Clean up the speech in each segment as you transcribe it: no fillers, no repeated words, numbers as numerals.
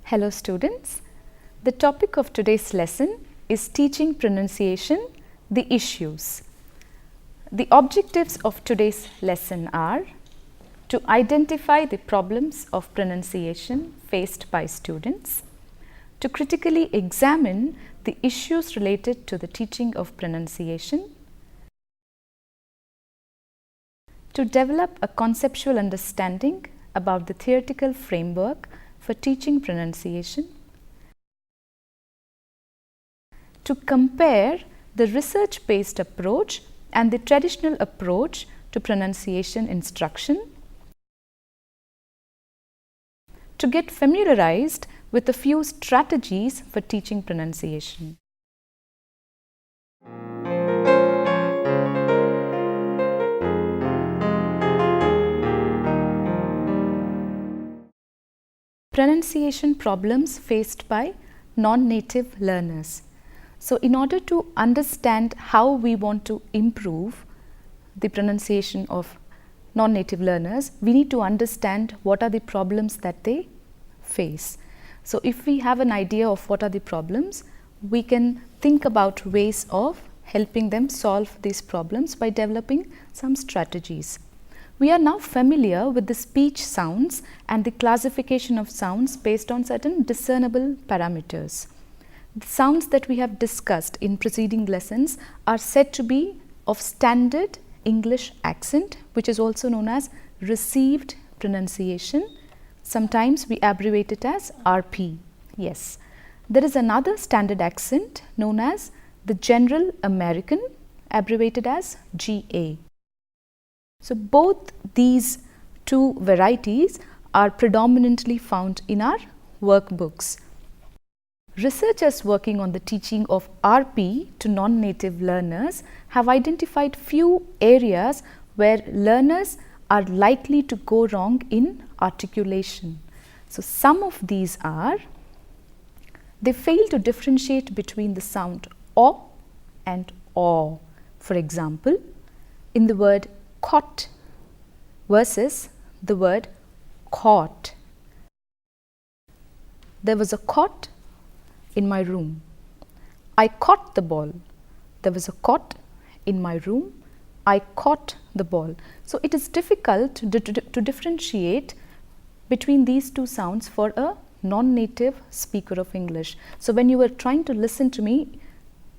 Hello students, the topic of today's lesson is teaching pronunciation, the issues. The objectives of today's lesson are to identify the problems of pronunciation faced by students, to critically examine the issues related to the teaching of pronunciation, to develop a conceptual understanding about the theoretical framework for teaching pronunciation, to compare the research-based approach and the traditional approach to pronunciation instruction, to get familiarized with a few strategies for teaching pronunciation. Pronunciation problems faced by non-native learners. So, in order to understand how we want to improve the pronunciation of non-native learners, we need to understand what are the problems that they face. So, if we have an idea of what are the problems, we can think about ways of helping them solve these problems by developing some strategies. We are now familiar with the speech sounds and the classification of sounds based on certain discernible parameters. The sounds that we have discussed in preceding lessons are said to be of standard English accent, which is also known as received pronunciation. Sometimes we abbreviate it as RP. Yes. There is another standard accent known as the General American, abbreviated as GA. So, both these two varieties are predominantly found in our workbooks. Researchers working on the teaching of RP to non-native learners have identified few areas where learners are likely to go wrong in articulation. So, some of these are: they fail to differentiate between the sound O and O. For example, in the word cot versus the word caught. There was a cot in my room. I caught the ball. There was a cot in my room. I caught the ball. So, it is difficult to differentiate between these two sounds for a non-native speaker of English. So, when you were trying to listen to me,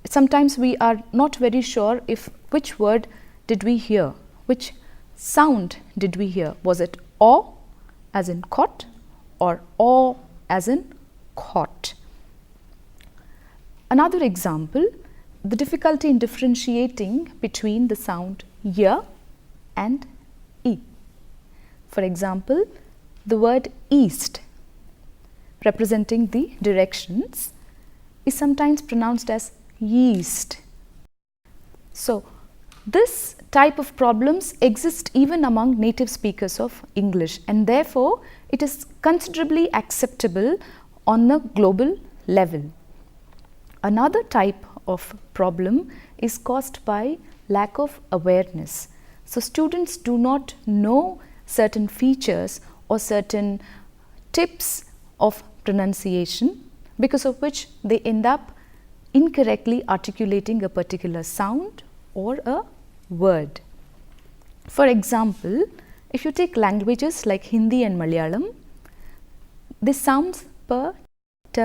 sometimes we are not very sure if which word did we hear, which sound did we hear. Was it O as in cot or O as in caught? Another example, the difficulty in differentiating between the sound Y and E. For example, the word east, representing the directions, is sometimes pronounced as yeast. So, this type of problems exist even among native speakers of English, and therefore, it is considerably acceptable on a global level. Another type of problem is caused by lack of awareness. So, students do not know certain features or certain tips of pronunciation, because of which they end up incorrectly articulating a particular sound or a word. For example, if you take languages like Hindi and Malayalam, this sounds p, t,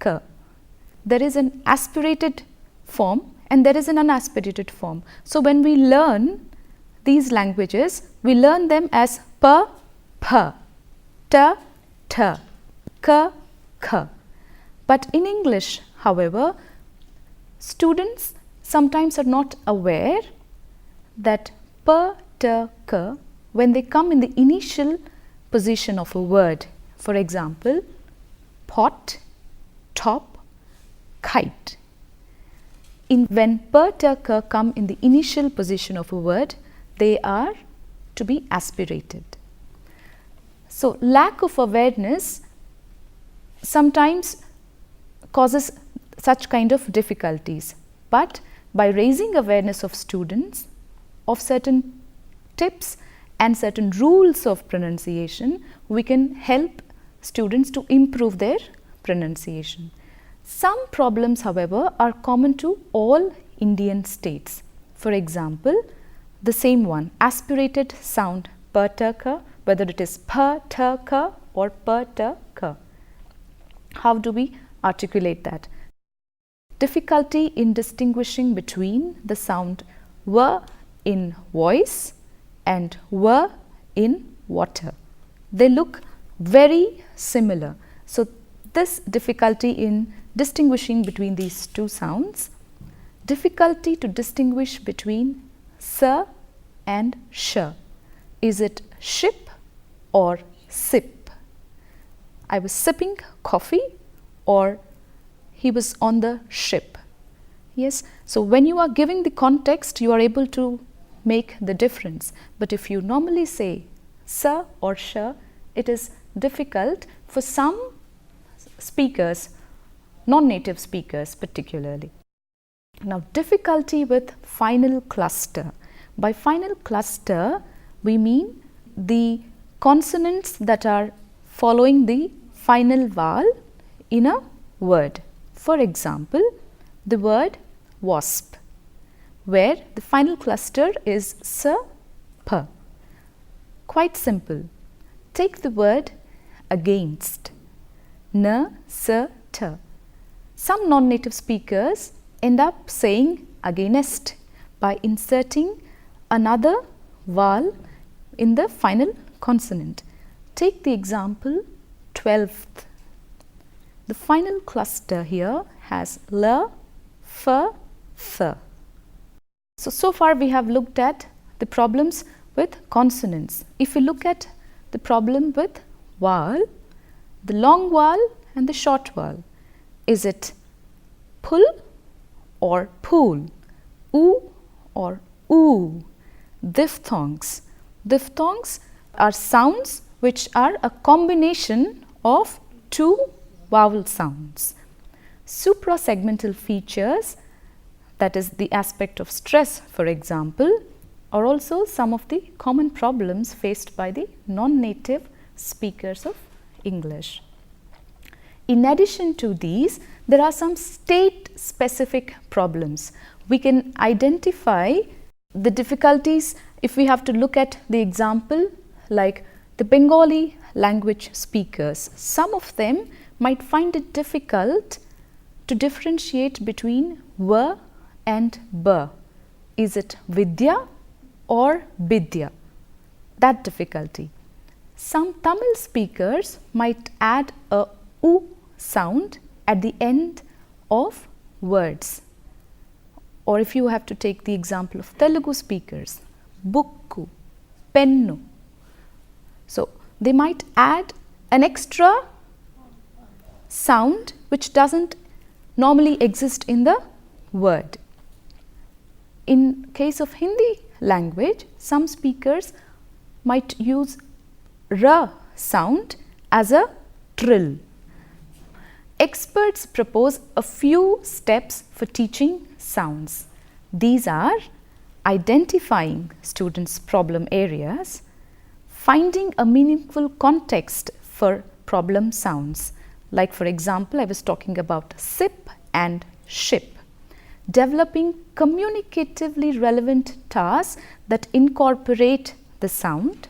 k. There is an aspirated form and there is an unaspirated form. So, when we learn these languages, we learn them as p, p, t, t, k, k. But in English, however, students sometimes are not aware that p, t, k, when they come in the initial position of a word, for example, pot, top, kite. When p, t, k come in the initial position of a word, they are to be aspirated. So, lack of awareness sometimes causes such kind of difficulties, but by raising awareness of students of certain tips and certain rules of pronunciation, we can help students to improve their pronunciation. Some problems, however, are common to all Indian states. For example, the same one, aspirated sound pa-ta-ka, whether it is pa-ta-ka or pa-ta-ka. How do we articulate that? Difficulty in distinguishing between the sound w in voice and w in water. They look very similar. So, this difficulty in distinguishing between these two sounds, difficulty to distinguish between s and sh. Is it ship or sip? I was sipping coffee or he was on the ship. Yes, so when you are giving the context, you are able to make the difference. But if you normally say sa or sh, it is difficult for some speakers, non-native speakers particularly. Now, difficulty with final cluster. By final cluster, we mean the consonants that are following the final vowel in a word. For example, the word wasp, where the final cluster is s, p. Quite simple. Take the word against, n, s, t. Some non-native speakers end up saying against by inserting another vowel in the final consonant. Take the example 12th. The final cluster here has l, f, th. So far we have looked at the problems with consonants. If we look at the problem with vowel, the long vowel and the short vowel, is it pull or pool, oo or oo? Diphthongs. Diphthongs are sounds which are a combination of two vowel sounds. Suprasegmental features, that is the aspect of stress, for example, are also some of the common problems faced by the non-native speakers of English. In addition to these, there are some state-specific problems. We can identify the difficulties if we have to look at the example like the Bengali language speakers. Some of them might find it difficult to differentiate between v and b. Is it vidya or bidya? That difficulty. Some Tamil speakers might add a u sound at the end of words. Or if you have to take the example of Telugu speakers, bukku, pennu. So, they might add an extra sound which doesn't normally exist in the word. In case of Hindi language, some speakers might use r sound as a trill. Experts propose a few steps for teaching sounds. These are identifying students' problem areas, finding a meaningful context for problem sounds, like for example, I was talking about sip and ship, developing communicatively relevant tasks that incorporate the sound,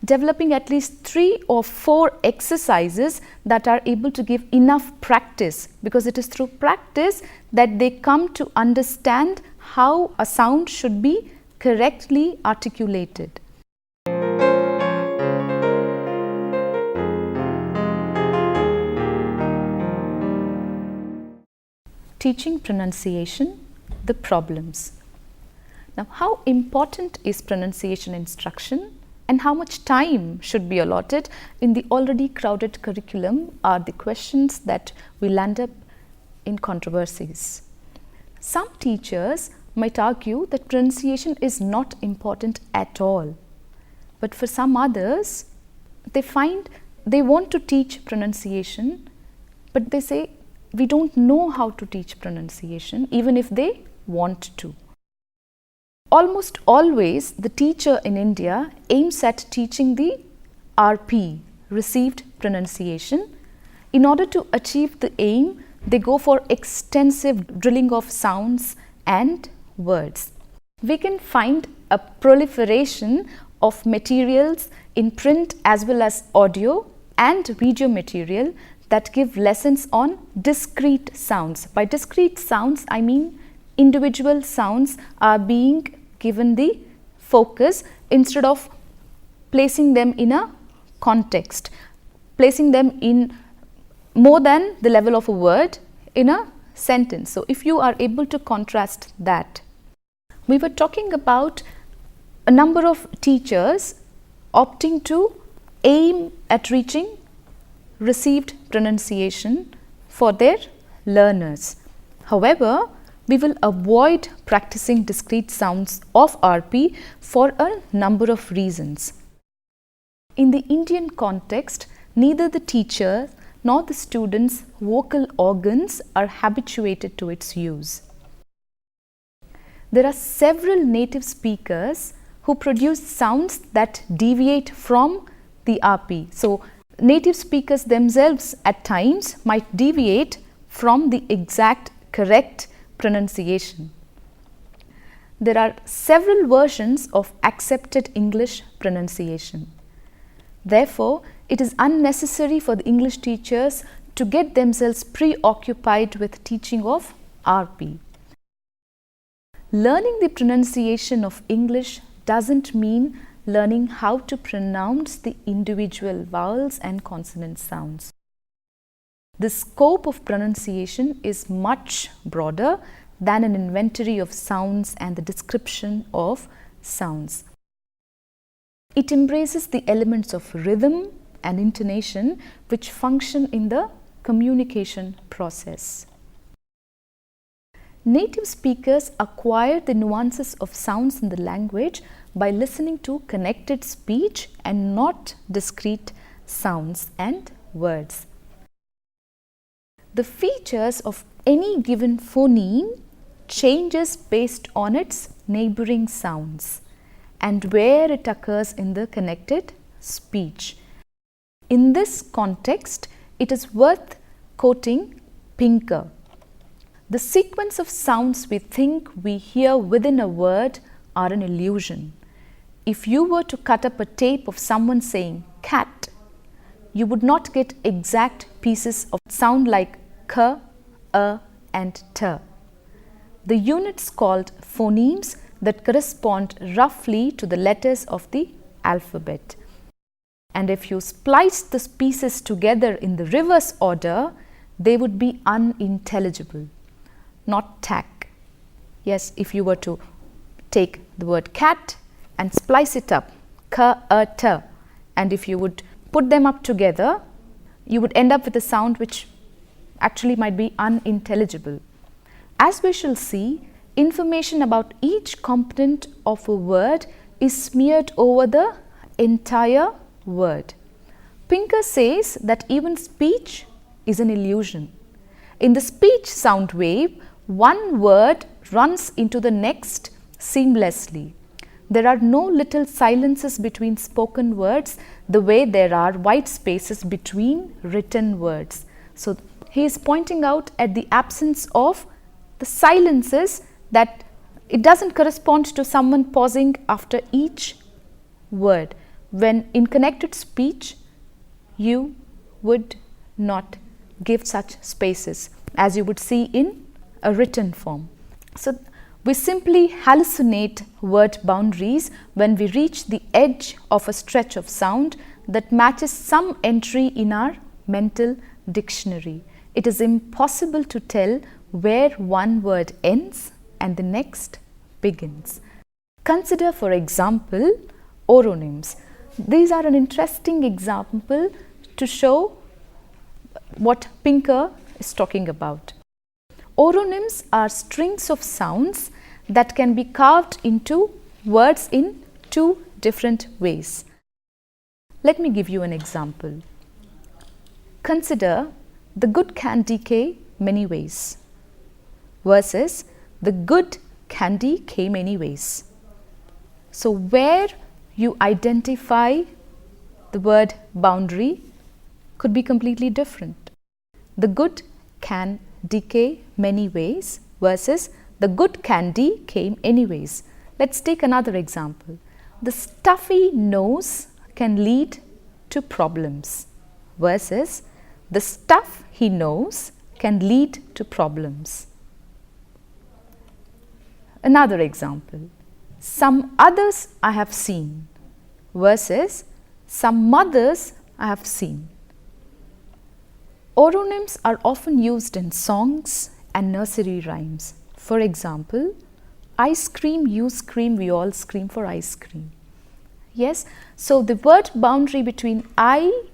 developing at least 3 or 4 exercises that are able to give enough practice, because it is through practice that they come to understand how a sound should be correctly articulated. Teaching pronunciation, the problems. Now, how important is pronunciation instruction and how much time should be allotted in the already crowded curriculum are the questions that will land up in controversies. Some teachers might argue that pronunciation is not important at all, but for some others, they find they want to teach pronunciation, but they say we don't know how to teach pronunciation even if they want to. Almost always the teacher in India aims at teaching the RP, received pronunciation. In order to achieve the aim, they go for extensive drilling of sounds and words. We can find a proliferation of materials in print as well as audio and video material that give lessons on discrete sounds. By discrete sounds, I mean individual sounds are being given the focus instead of placing them in a context, placing them in more than the level of a word in a sentence. So, if you are able to contrast that. We were talking about a number of teachers opting to aim at reaching received pronunciation for their learners. However, we will avoid practicing discrete sounds of RP for a number of reasons. In the Indian context, neither the teacher nor the students' vocal organs are habituated to its use. There are several native speakers who produce sounds that deviate from the RP. So, native speakers themselves at times might deviate from the exact correct pronunciation. There are several versions of accepted English pronunciation. Therefore, it is unnecessary for the English teachers to get themselves preoccupied with teaching of RP. Learning the pronunciation of English doesn't mean learning how to pronounce the individual vowels and consonant sounds. The scope of pronunciation is much broader than an inventory of sounds and the description of sounds. It embraces the elements of rhythm and intonation which function in the communication process. Native speakers acquire the nuances of sounds in the language by listening to connected speech and not discrete sounds and words. The features of any given phoneme changes based on its neighboring sounds and where it occurs in the connected speech. In this context, it is worth quoting Pinker. The sequence of sounds we think we hear within a word are an illusion. If you were to cut up a tape of someone saying cat, you would not get exact pieces of sound like k, and t. The units called phonemes that correspond roughly to the letters of the alphabet. And if you splice the pieces together in the reverse order, they would be unintelligible. Not tack. Yes, if you were to take the word cat and splice it up, k, t, and if you would put them up together, you would end up with a sound which actually might be unintelligible. As we shall see, information about each component of a word is smeared over the entire word. Pinker says that even speech is an illusion. In the speech sound wave, one word runs into the next seamlessly. There are no little silences between spoken words the way there are white spaces between written words. So, he is pointing out at the absence of the silences, that it doesn't correspond to someone pausing after each word. When in connected speech, you would not give such spaces as you would see in a written form. So, we simply hallucinate word boundaries when we reach the edge of a stretch of sound that matches some entry in our mental dictionary. It is impossible to tell where one word ends and the next begins. Consider, for example, oronyms. These are an interesting example to show what Pinker is talking about. Oronyms are strings of sounds that can be carved into words in two different ways. Let me give you an example. Consider the good can decay many ways versus the good can decay many ways. So, where you identify the word boundary could be completely different. The good can decay many ways versus the good candy came anyways. Let's take another example. The stuffy nose can lead to problems versus the stuff he knows can lead to problems. Another example. Some others I have seen versus some mothers I have seen. Oronyms are often used in songs and nursery rhymes. For example, ice cream, you scream, we all scream for ice cream. Yes, so the word boundary between I,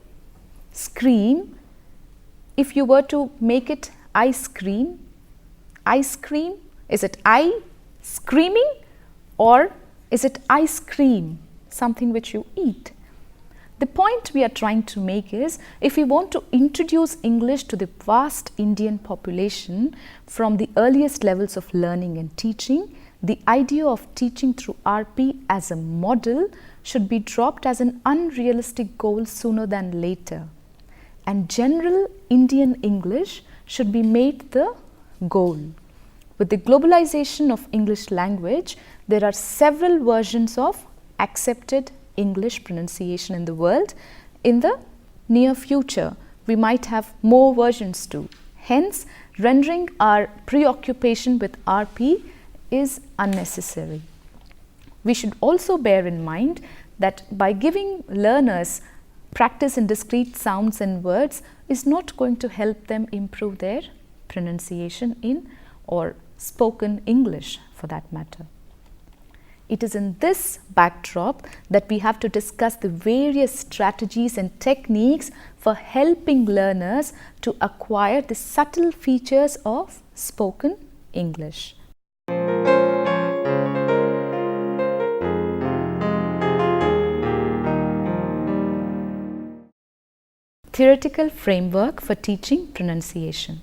scream, if you were to make it ice cream, is it I screaming or is it ice cream, something which you eat? The point we are trying to make is, if we want to introduce English to the vast Indian population from the earliest levels of learning and teaching, the idea of teaching through RP as a model should be dropped as an unrealistic goal sooner than later. And general Indian English should be made the goal. With the globalization of English language, there are several versions of accepted English pronunciation in the world. In the near future, we might have more versions too. Hence, rendering our preoccupation with RP is unnecessary. We should also bear in mind that by giving learners practice in discrete sounds and words is not going to help them improve their pronunciation in or spoken English for that matter. It is in this backdrop that we have to discuss the various strategies and techniques for helping learners to acquire the subtle features of spoken English. Theoretical framework for teaching pronunciation.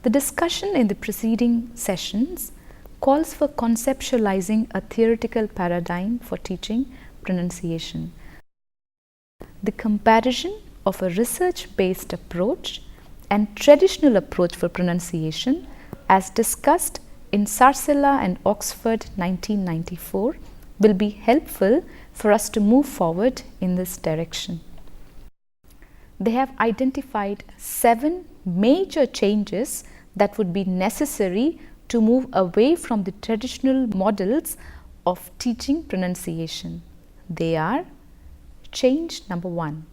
The discussion in the preceding sessions calls for conceptualizing a theoretical paradigm for teaching pronunciation. The comparison of a research-based approach and traditional approach for pronunciation, as discussed in Sarsella and Oxford 1994, will be helpful for us to move forward in this direction. They have identified 7 major changes that would be necessary to move away from the traditional models of teaching pronunciation. They are: change number 1,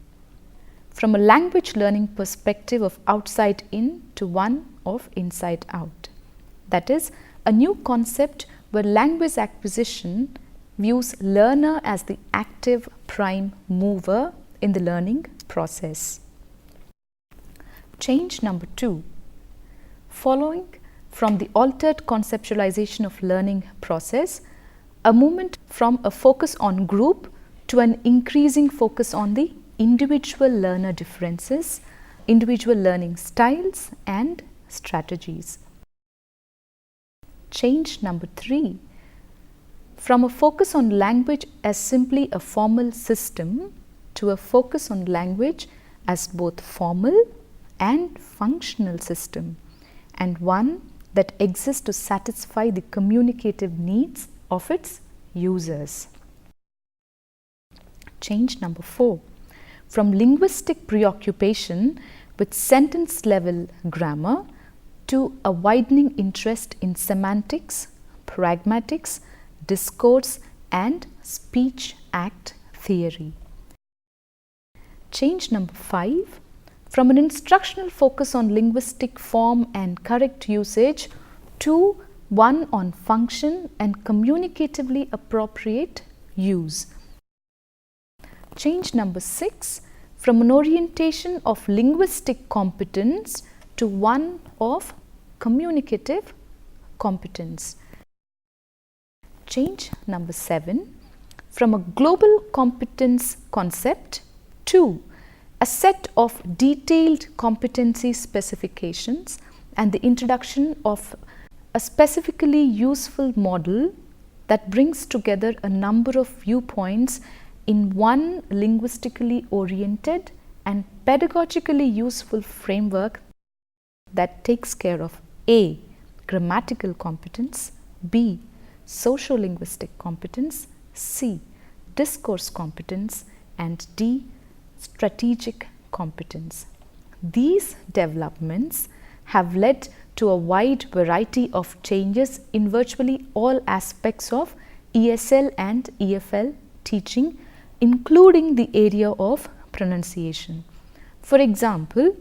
from a language learning perspective of outside in to one of inside out. That is, a new concept where language acquisition views learner as the active prime mover in the learning process. Change number 2, following from the altered conceptualization of learning process, a movement from a focus on group to an increasing focus on the individual learner differences, individual learning styles and strategies. Change number 3, from a focus on language as simply a formal system to a focus on language as both formal and functional system, and one that exists to satisfy the communicative needs of its users. Change number 4, from linguistic preoccupation with sentence level grammar to a widening interest in semantics, pragmatics, discourse and speech act theory. Change number 5, from an instructional focus on linguistic form and correct usage to one on function and communicatively appropriate use. Change number 6, from an orientation of linguistic competence to one of communicative competence. Change number 7, from a global competence concept to a set of detailed competency specifications and the introduction of a specifically useful model that brings together a number of viewpoints in one linguistically oriented and pedagogically useful framework that takes care of A. Grammatical competence, B. Socio-linguistic competence, C. Discourse competence, and D. Strategic competence. These developments have led to a wide variety of changes in virtually all aspects of ESL and EFL teaching, including the area of pronunciation. For example,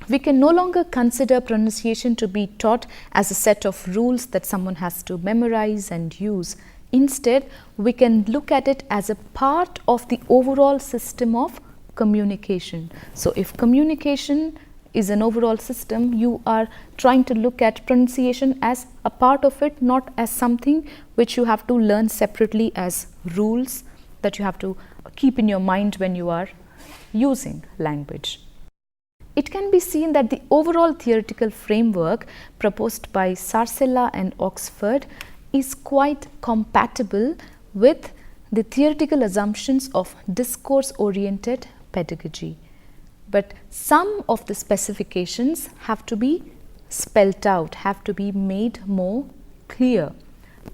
we can no longer consider pronunciation to be taught as a set of rules that someone has to memorize and use. Instead, we can look at it as a part of the overall system of communication. So, if communication is an overall system, you are trying to look at pronunciation as a part of it, not as something which you have to learn separately as rules that you have to keep in your mind when you are using language. It can be seen that the overall theoretical framework proposed by Sarsella and Oxford is quite compatible with the theoretical assumptions of discourse-oriented pedagogy. But some of the specifications have to be spelt out, have to be made more clear.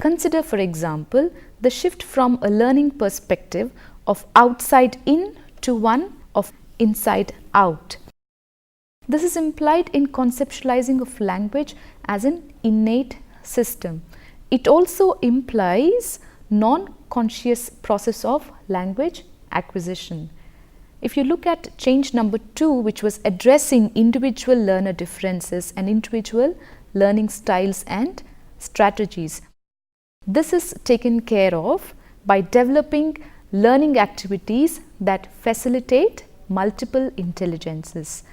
Consider, for example, the shift from a learning perspective of outside in to one of inside out. This is implied in conceptualizing of language as an innate system. It also implies non-conscious process of language acquisition. If you look at change number 2, which was addressing individual learner differences and individual learning styles and strategies, this is taken care of by developing learning activities that facilitate multiple intelligences.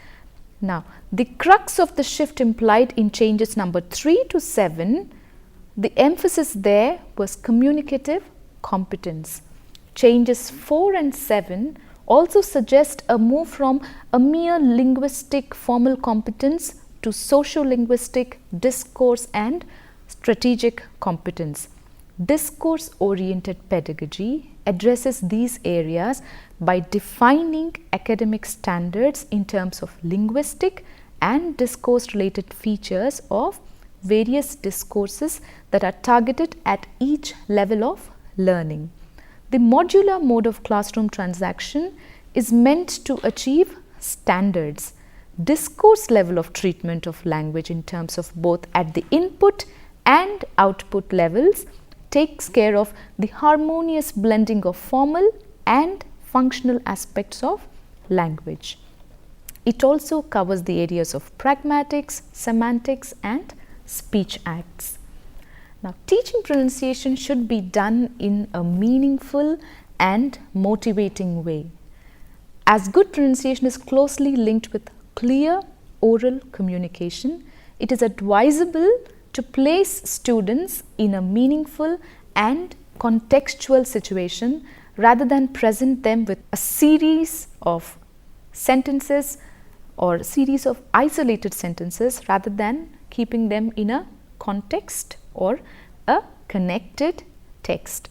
Now, the crux of the shift implied in changes number 3 to 7, the emphasis there was communicative competence. Changes 4 and 7 also suggest a move from a mere linguistic formal competence to socio-linguistic, discourse and strategic competence. Discourse-oriented pedagogy addresses these areas by defining academic standards in terms of linguistic and discourse-related features of various discourses that are targeted at each level of learning. The modular mode of classroom transaction is meant to achieve standards. Discourse level of treatment of language in terms of both at the input and output levels takes care of the harmonious blending of formal and functional aspects of language. It also covers the areas of pragmatics, semantics and speech acts. Now, teaching pronunciation should be done in a meaningful and motivating way. As good pronunciation is closely linked with clear oral communication, it is advisable to place students in a meaningful and contextual situation rather than present them with a series of sentences or a series of isolated sentences rather than keeping them in a context or a connected text.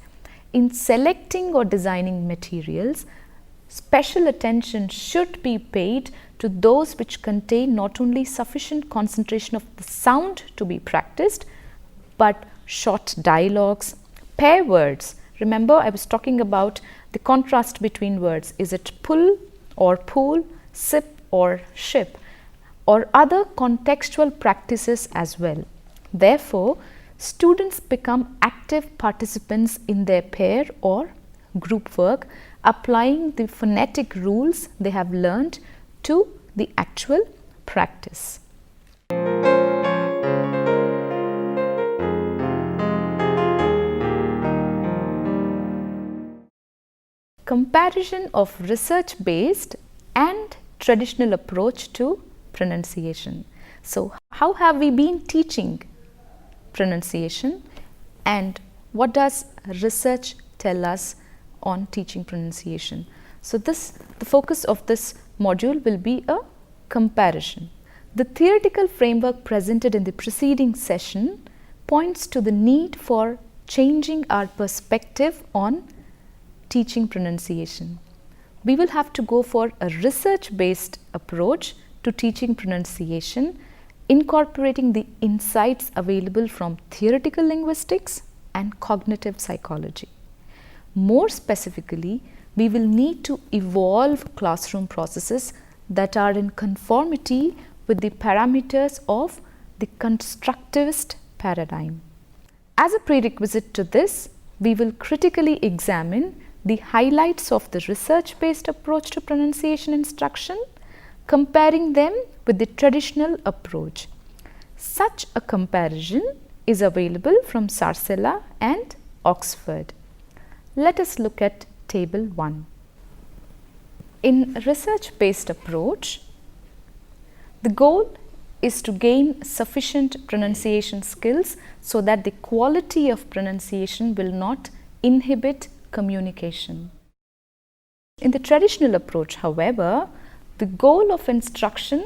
In selecting or designing materials, special attention should be paid to those which contain not only sufficient concentration of the sound to be practiced, but short dialogues, pair words. Remember, I was talking about the contrast between words. Is it pull or pool, sip or ship, or other contextual practices as well. Therefore, students become active participants in their pair or group work, applying the phonetic rules they have learned to the actual practice. Comparison of research-based and traditional approach to pronunciation. So, how have we been teaching pronunciation and what does research tell us on teaching pronunciation? So, the focus of this module will be a comparison. The theoretical framework presented in the preceding session points to the need for changing our perspective on teaching pronunciation. We will have to go for a research-based approach to teaching pronunciation, incorporating the insights available from theoretical linguistics and cognitive psychology. More specifically, we will need to evolve classroom processes that are in conformity with the parameters of the constructivist paradigm. As a prerequisite to this, we will critically examine the highlights of the research-based approach to pronunciation instruction, comparing them with the traditional approach. Such a comparison is available from Sarsella and Oxford. Let us look at Table 1. In research-based approach, the goal is to gain sufficient pronunciation skills so that the quality of pronunciation will not inhibit communication. In the traditional approach, however, the goal of instruction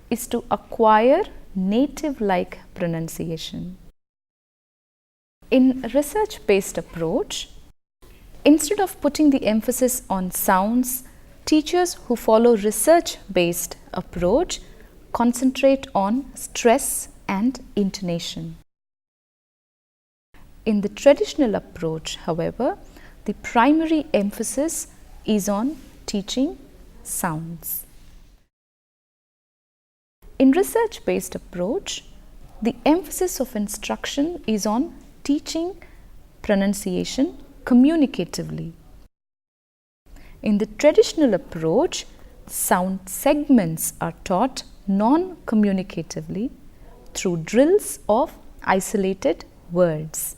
is to acquire native-like pronunciation. In research-based approach, instead of putting the emphasis on sounds, teachers who follow research-based approach concentrate on stress and intonation. In the traditional approach, however, the primary emphasis is on teaching sounds. In research-based approach, the emphasis of instruction is on teaching pronunciation communicatively. In the traditional approach, sound segments are taught non-communicatively through drills of isolated words.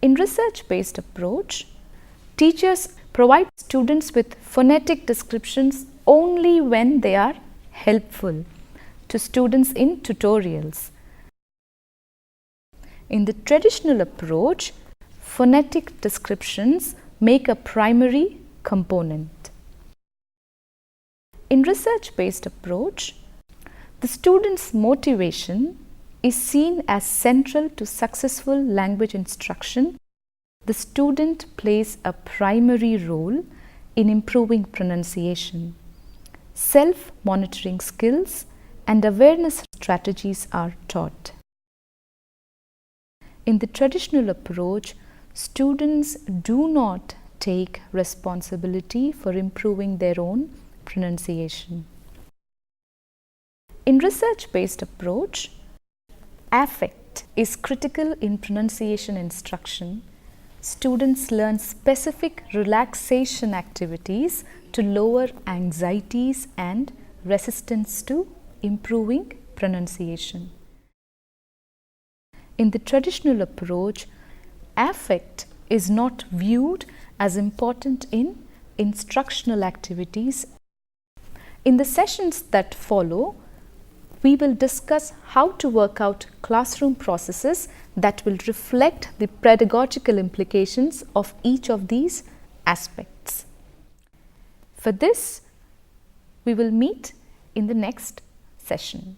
In research-based approach, teachers provide students with phonetic descriptions only when they are helpful to students in tutorials. In the traditional approach, phonetic descriptions make a primary component. In research-based approach, the student's motivation is seen as central to successful language instruction. The student plays a primary role in improving pronunciation. Self-monitoring skills and awareness strategies are taught. In the traditional approach, students do not take responsibility for improving their own pronunciation. In research-based approach, affect is critical in pronunciation instruction. Students learn specific relaxation activities to lower anxieties and resistance to improving pronunciation. In the traditional approach, affect is not viewed as important in instructional activities. In the sessions that follow, we will discuss how to work out classroom processes that will reflect the pedagogical implications of each of these aspects. For this, we will meet in the next session.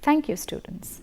Thank you, students.